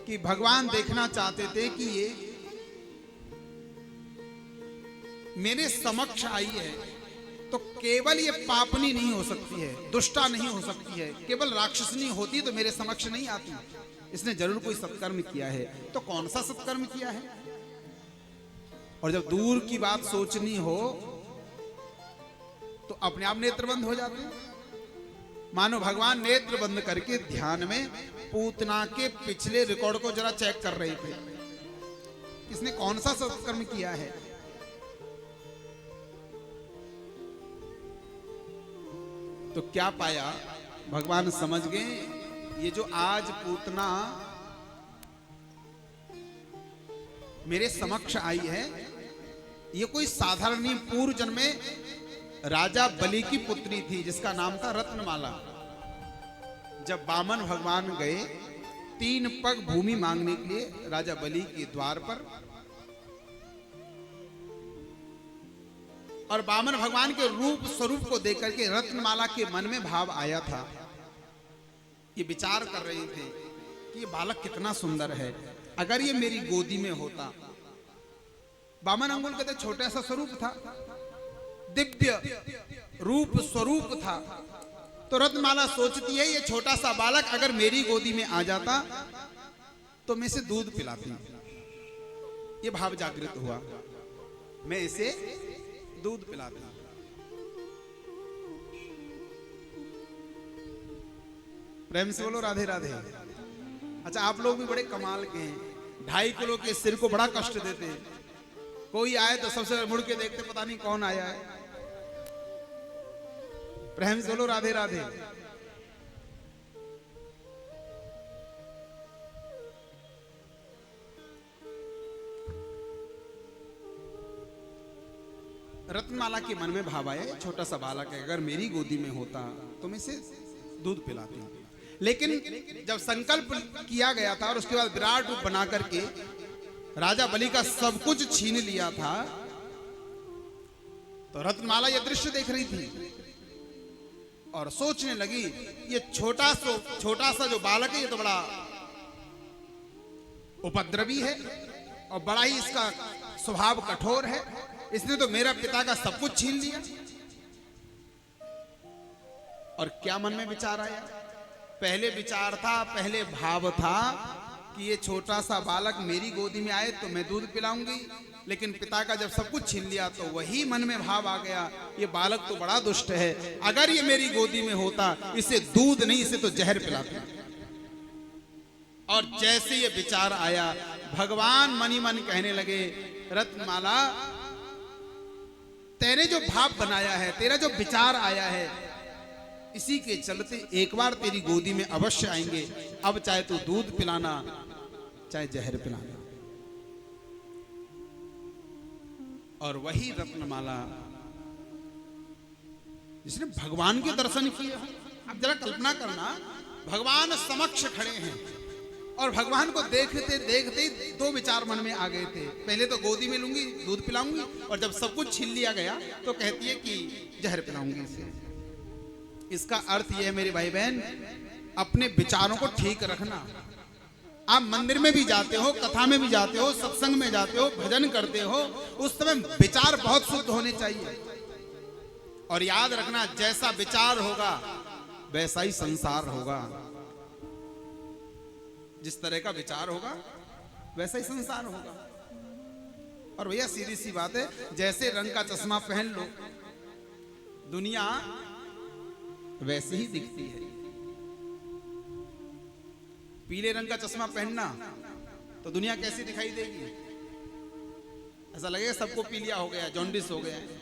कि भगवान देखना चाहते थे कि ये मेरे समक्ष आई है तो केवल ये पापनी नहीं हो सकती है, दुष्टा नहीं हो सकती है, केवल राक्षसनी होती तो मेरे समक्ष नहीं आती। इसने जरूर कोई सत्कर्म किया है। तो कौन सा सत्कर्म किया है? और जब दूर की बात सोचनी हो तो अपने आप नेत्र बंद हो जाते हैं। मानो भगवान नेत्र बंद करके ध्यान में पूतना के पिछले रिकॉर्ड को जरा चेक कर रहे थे, इसने कौन सा सत्कर्म किया है। तो क्या पाया, भगवान समझ गए ये जो आज पूतना मेरे समक्ष आई है ये कोई साधारण नहीं, पूर्व जन्म में राजा बलि की पुत्री थी जिसका नाम था रत्नमाला। जब वामन भगवान गए 3 पग भूमि मांगने के लिए राजा बलि के द्वार पर, और वामन भगवान के रूप स्वरूप को देख करके रत्नमाला के मन में भाव आया था। ये विचार कर रहे थे कि ये बालक कितना सुंदर है, अगर ये मेरी गोदी में होता। वामन अंगुल कहते छोटा सा स्वरूप था, दिव्य रूप स्वरूप था। तो रत्नमाला सोचती है ये छोटा सा बालक अगर मेरी गोदी में आ जाता तो मैं इसे दूध पिलाती। ये भाव जागृत हुआ, मैं इसे दूध पिलाती। प्रेम से बोलो राधे राधे। अच्छा, आप लोग भी बड़े कमाल के हैं, 2.5 किलो के सिर को बड़ा कष्ट देते हैं। कोई आए तो सबसे मुड़ के देखते पता नहीं कौन आया है। प्रेम से बोलो राधे राधे। रत्नमाला के मन में भाव आया छोटा सा बालक है, अगर मेरी गोदी में होता तो मैं इसे दूध पिलाती। लेकिन जब संकल्प किया गया था और उसके बाद विराट रूप बना करके राजा बलि का सब कुछ छीन लिया था, तो रत्नमाला यह दृश्य देख रही थी और सोचने लगी ये छोटा सा जो बालक है ये तो बड़ा उपद्रवी है और बड़ा ही इसका स्वभाव कठोर है। इसने तो मेरा पिता का सब कुछ छीन लिया। और क्या मन में विचार आया? पहले विचार था, पहले भाव था कि ये छोटा सा बालक मेरी गोदी में आए तो मैं दूध पिलाऊंगी, लेकिन पिता का जब सब कुछ छीन लिया तो वही मन में भाव आ गया ये बालक तो बड़ा दुष्ट है, अगर ये मेरी गोदी में होता इसे दूध नहीं इसे तो जहर पिलाता। और जैसे ये विचार आया भगवान मनी मन कहने लगे रत्नमाला तेरे जो भाव बनाया है, तेरा जो विचार आया है, इसी के चलते एक बार तेरी गोदी में अवश्य आएंगे। अब चाहे तू दूध पिलाना चाहे जहर पिलाना। और वही रत्नमाला जिसने भगवान के दर्शन किए। अब जरा कल्पना करना, भगवान समक्ष खड़े हैं और भगवान को देखते देखते 2 विचार मन में आ गए थे। पहले तो गोदी में लूंगी दूध पिलाऊंगी, और जब सब कुछ छीन लिया गया तो कहती है कि जहर पिलाऊंगी इसे। इसका अर्थ यह है मेरे भाई बहन, अपने विचारों को ठीक रखना। आप मंदिर में भी जाते हो, कथा में भी जाते हो, सत्संग में जाते हो, भजन करते हो, उस समय विचार बहुत शुद्ध होने चाहिए। और याद रखना जैसा विचार होगा वैसा ही संसार होगा। जिस तरह का विचार होगा वैसा ही संसार होगा। और भैया सीधी सी बात है, जैसे रंग का चश्मा पहन लो दुनिया वैसे ही दिखती है। पीले रंग का चश्मा पहनना तो दुनिया कैसी दिखाई देगी? ऐसा लगेगा सबको पीलिया हो गया, जॉन्डिस हो गया है।